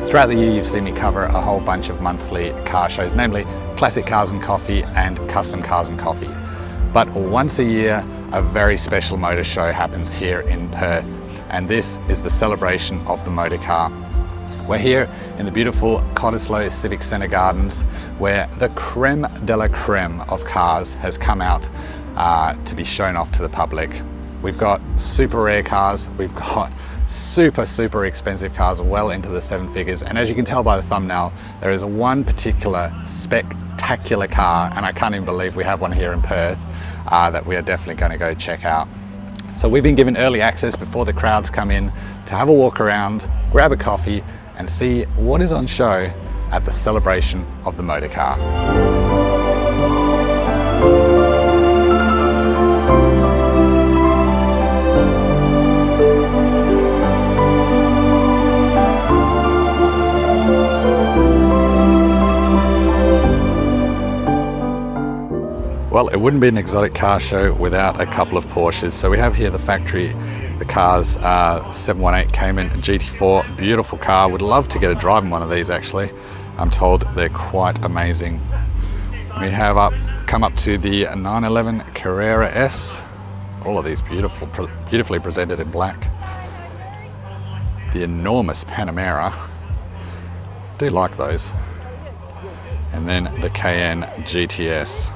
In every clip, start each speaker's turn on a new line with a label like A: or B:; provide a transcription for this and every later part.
A: Throughout the year you've seen me cover a whole bunch of monthly car shows, namely Classic Cars and Coffee and Custom Cars and Coffee. But once a year a very special motor show happens here in Perth, and this is the celebration of the motor car. We're here in the beautiful Cottesloe Civic Centre Gardens, where the creme de la creme of cars has come out to be shown off to the public. We've got super rare cars, we've got super expensive cars well into the 7 figures, and as you can tell by the thumbnail, there is one particular spectacular car, and I can't even believe we have one here in Perth, that we are definitely going to go check out. So we've been given early access before the crowds come in to have a walk around, grab a coffee and see what is on show at the celebration of the motor car. Well, it wouldn't be an exotic car show without a couple of Porsches. So we have here the factory, the cars, 718 Cayman GT4, beautiful car. Would love to get a drive in one of these actually. I'm told they're quite amazing. We have come up to the 911 Carrera S. All of these beautifully presented in black. The enormous Panamera. Do like those. And then the Cayenne GTS.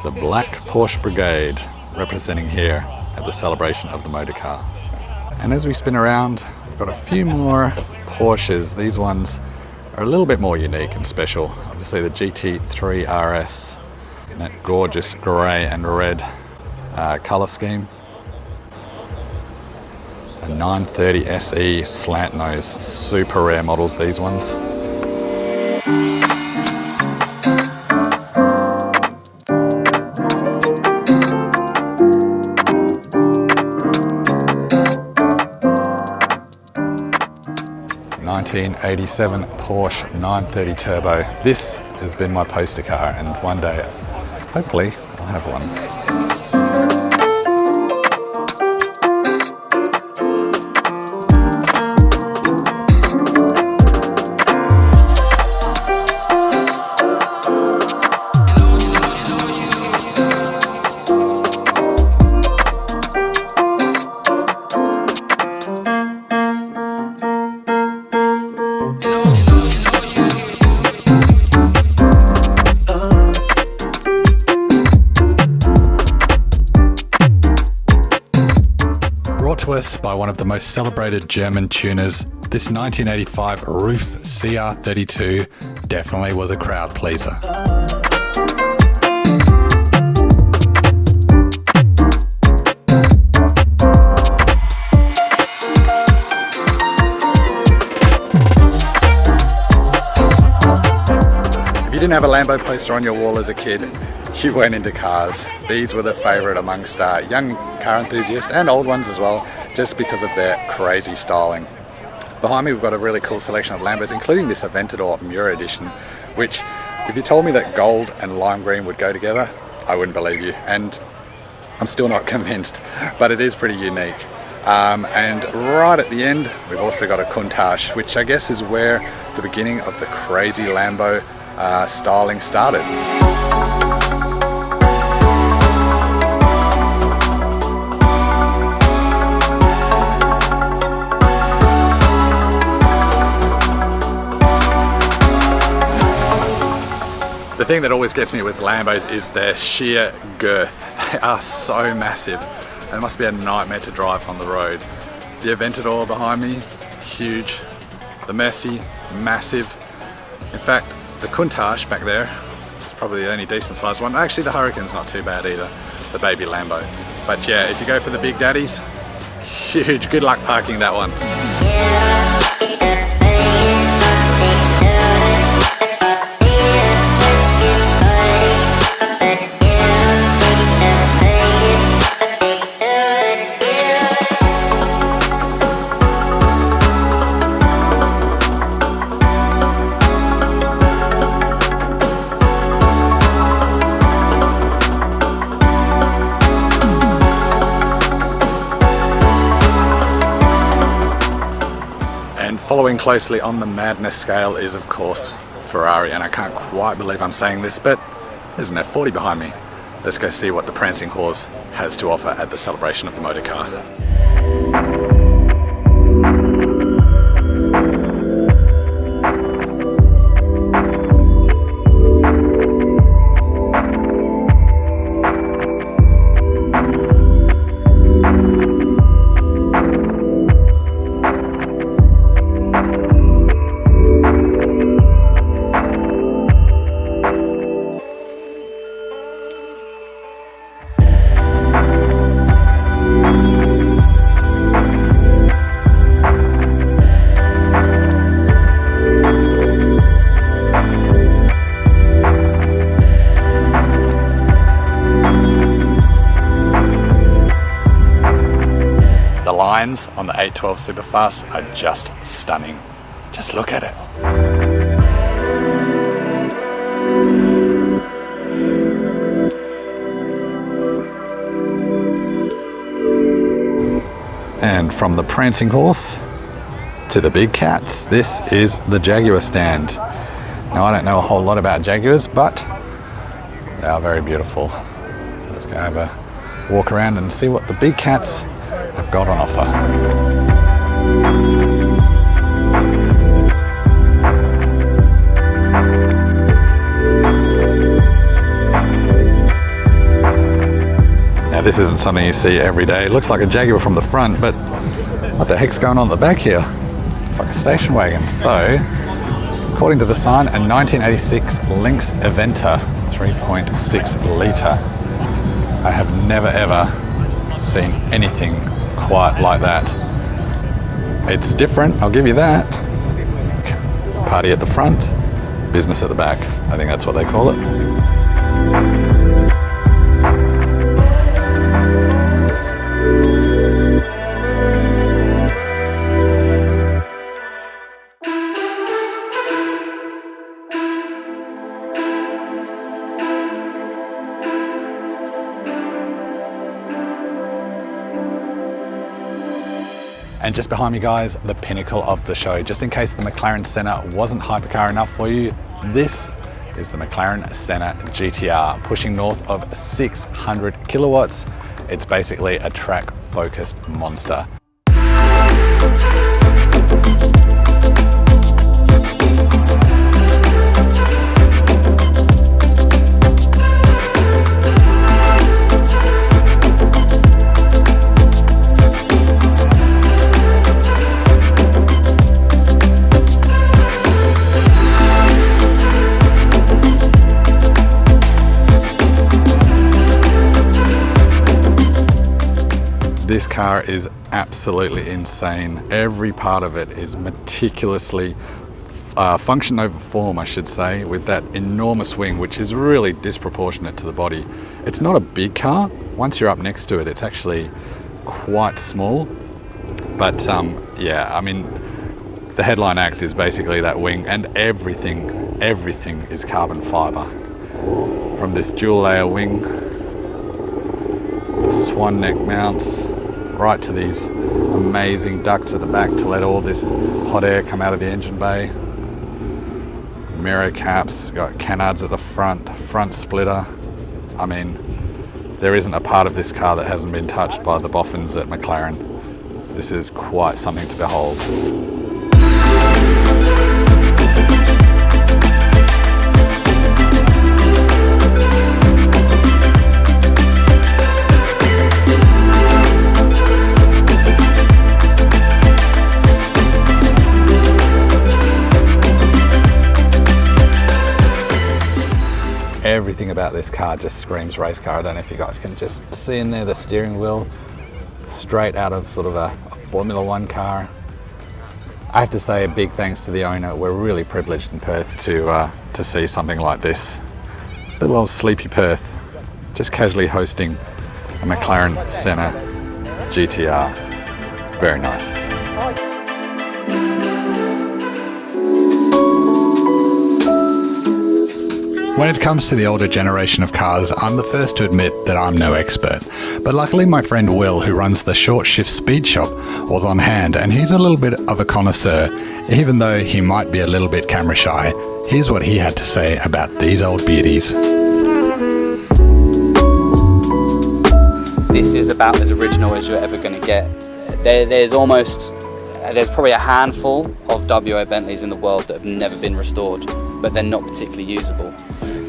A: The Black Porsche Brigade representing here at the celebration of the motor car. And as we spin around, we've got a few more Porsches. These ones are a little bit more unique and special. Obviously the GT3 RS, that gorgeous grey and red colour scheme. A 930 SE slant nose, super rare models these ones. '87 Porsche 930 Turbo. This has been my poster car, and one day, hopefully, I'll have one. Brought to us by one of the most celebrated German tuners, this 1985 Roof CR32 definitely was a crowd pleaser. If you didn't have a Lambo poster on your wall as a kid, you went into cars. These were the favourite amongst young car enthusiasts and old ones as well, just because of their crazy styling. Behind me we've got a really cool selection of Lambos, including this Aventador Mura Edition, which if you told me that gold and lime green would go together, I wouldn't believe you, and I'm still not convinced, but it is pretty unique. And right at the end we've also got a Countach, which I guess is where the beginning of the crazy Lambo styling started. The thing that always gets me with Lambos is their sheer girth. They are so massive. It must be a nightmare to drive on the road. The Aventador behind me, huge. The Mercy, massive. In fact, the Countach back there is probably the only decent sized one. Actually, the Hurricane's not too bad either, the baby Lambo. But yeah, if you go for the big daddies, huge. Good luck parking that one. Following closely on the madness scale is of course Ferrari, and I can't quite believe I'm saying this, but there's an F40 behind me. Let's go see what the prancing horse has to offer at the celebration of the motor car. On the 812 Superfast are just stunning. Just look at it. And from the prancing horse to the big cats, this is the Jaguar stand. Now I don't know a whole lot about Jaguars, but they are very beautiful. Let's go have a walk around and see what the big cats have got on offer. Now this isn't something you see every day. It looks like a Jaguar from the front, but what the heck's going on at the back here? It's like a station wagon. So, according to the sign, a 1986 Lynx Aventa 3.6 litre. I have never ever seen anything quite like that. It's different, I'll give you that. Party at the front, business at the back. I think that's what they call it. And just behind me, guys, the pinnacle of the show. Just in case the McLaren Senna wasn't hypercar enough for you, this is the McLaren Senna GTR, pushing north of 600 kilowatts. It's basically a track-focused monster. This car is absolutely insane. Every part of it is meticulously function over form, I should say, with that enormous wing, which is really disproportionate to the body. It's not a big car. Once you're up next to it, it's actually quite small. But yeah, I mean, the headline act is basically that wing, and everything is carbon fiber. From this dual layer wing, the swan neck mounts, right to these amazing ducts at the back to let all this hot air come out of the engine bay. Mirror caps, got canards at the front splitter. I mean, there isn't a part of this car that hasn't been touched by the boffins at McLaren. This is quite something to behold. Everything about this car just screams race car. I don't know if you guys can just see in there the steering wheel, straight out of sort of a Formula One car. I have to say a big thanks to the owner. We're really privileged in Perth to see something like this. Little old sleepy Perth, just casually hosting a McLaren Senna GTR. Very nice. When it comes to the older generation of cars, I'm the first to admit that I'm no expert. But luckily my friend Will, who runs the Short Shift Speed Shop, was on hand, and he's a little bit of a connoisseur. Even though he might be a little bit camera shy, here's what he had to say about these old beauties.
B: This is about as original as you're ever going to get. There's probably a handful of WA Bentleys in the world that have never been restored, but they're not particularly usable.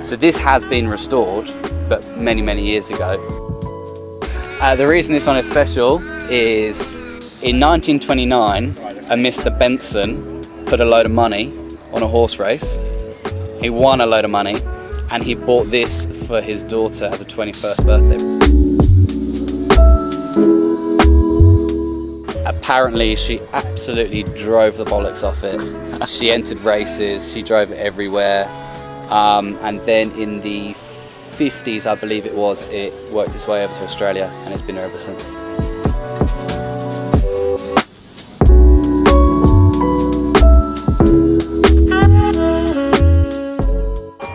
B: So this has been restored, but many, many years ago. The reason this one is special is in 1929, a Mr. Benson put a load of money on a horse race. He won a load of money, and he bought this for his daughter as a 21st birthday. Apparently she absolutely drove the bollocks off it. She entered races, she drove it everywhere, and then in the 50s, I believe it was, it worked its way over to Australia and it's been there ever since.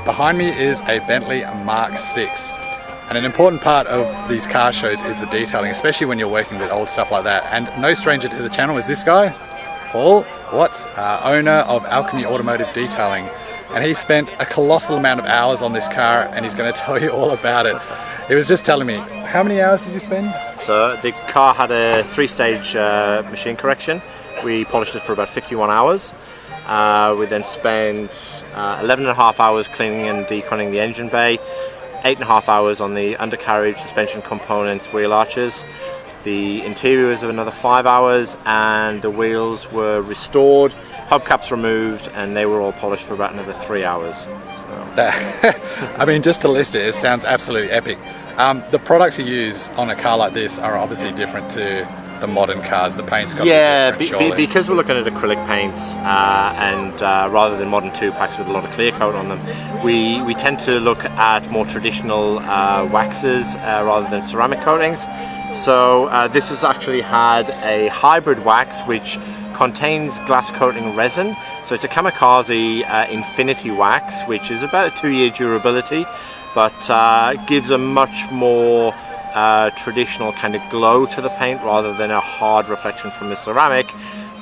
A: Behind me is a Bentley Mark VI. And an important part of these car shows is the detailing, especially when you're working with old stuff like that. And no stranger to the channel is this guy, Paul Watts, owner of Alchemy Automotive Detailing. And he spent a colossal amount of hours on this car, and he's going to tell you all about it. He was just telling me, how many hours did you spend?
C: So the car had a 3-stage machine correction. We polished it for about 51 hours. We then spent 11 and a half hours cleaning and deconning the engine bay, 8.5 hours on the undercarriage, suspension components, wheel arches. The interior was another 5 hours, and the wheels were restored, hubcaps removed, and they were all polished for about another 3 hours. So.
A: I mean, just to list it, it sounds absolutely epic. The products you use on a car like this are obviously different to the modern cars. The paint's got to be different,
C: because we're looking at acrylic paints and rather than modern 2-packs with a lot of clear coat on them, we tend to look at more traditional waxes rather than ceramic coatings. So this has actually had a hybrid wax which contains glass coating resin. So it's a kamikaze infinity wax, which is about a 2-year durability, but gives a much more traditional kind of glow to the paint rather than a hard reflection from the ceramic,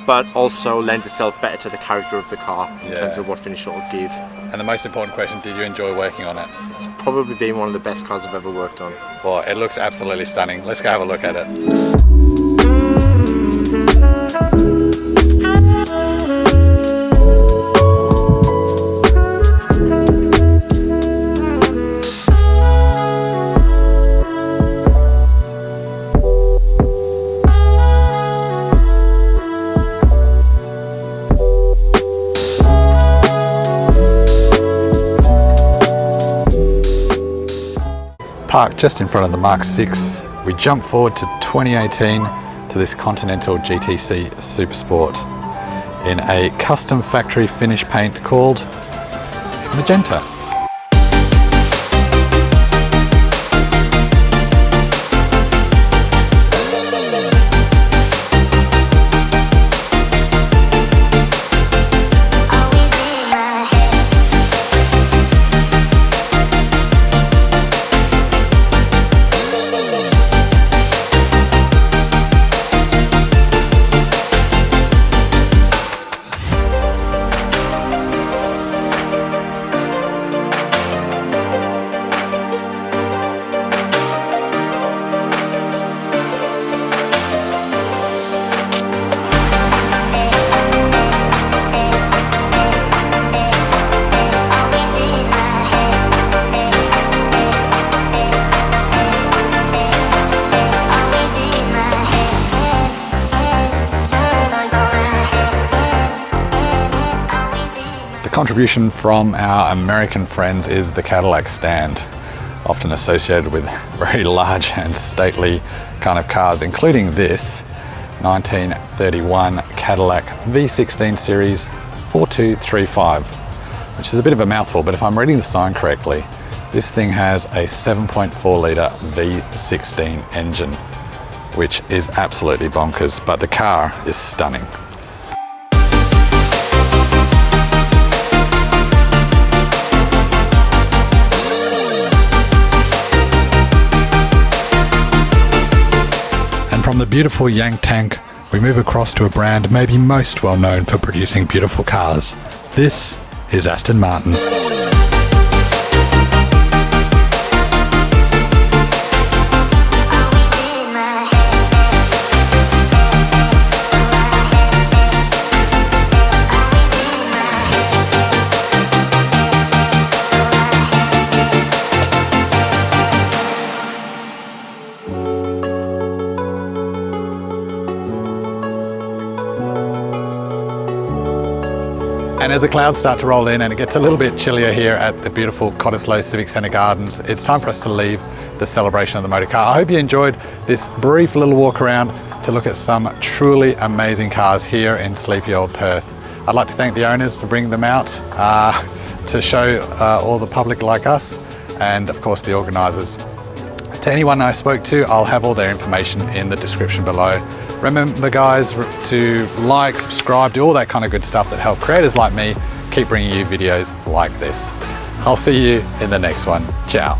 C: but also lends itself better to the character of the car in terms of what finish it will give.
A: And the most important question, did you enjoy working on it?
C: It's probably been one of the best cars I've ever worked on.
A: Well, it looks absolutely stunning. Let's go have a look at it. Parked just in front of the Mark VI, we jump forward to 2018 to this Continental GTC Supersport in a custom factory finish paint called Magenta. The contribution from our American friends is the Cadillac stand, often associated with very large and stately kind of cars, including this 1931 Cadillac V16 Series 4235, which is a bit of a mouthful, but if I'm reading the sign correctly, this thing has a 7.4 litre V16 engine, which is absolutely bonkers, but the car is stunning. the beautiful Yank Tank, we move across to a brand maybe most well known for producing beautiful cars. This is Aston Martin. And as the clouds start to roll in and it gets a little bit chillier here at the beautiful Cottesloe Civic Centre Gardens, it's time for us to leave the celebration of the motor car. I hope you enjoyed this brief little walk around to look at some truly amazing cars here in sleepy old Perth. I'd like to thank the owners for bringing them out to show all the public like us, and of course the organisers. To anyone I spoke to, I'll have all their information in the description below. Remember guys, to like, subscribe, do all that kind of good stuff that help creators like me keep bringing you videos like this. I'll see you in the next one. Ciao.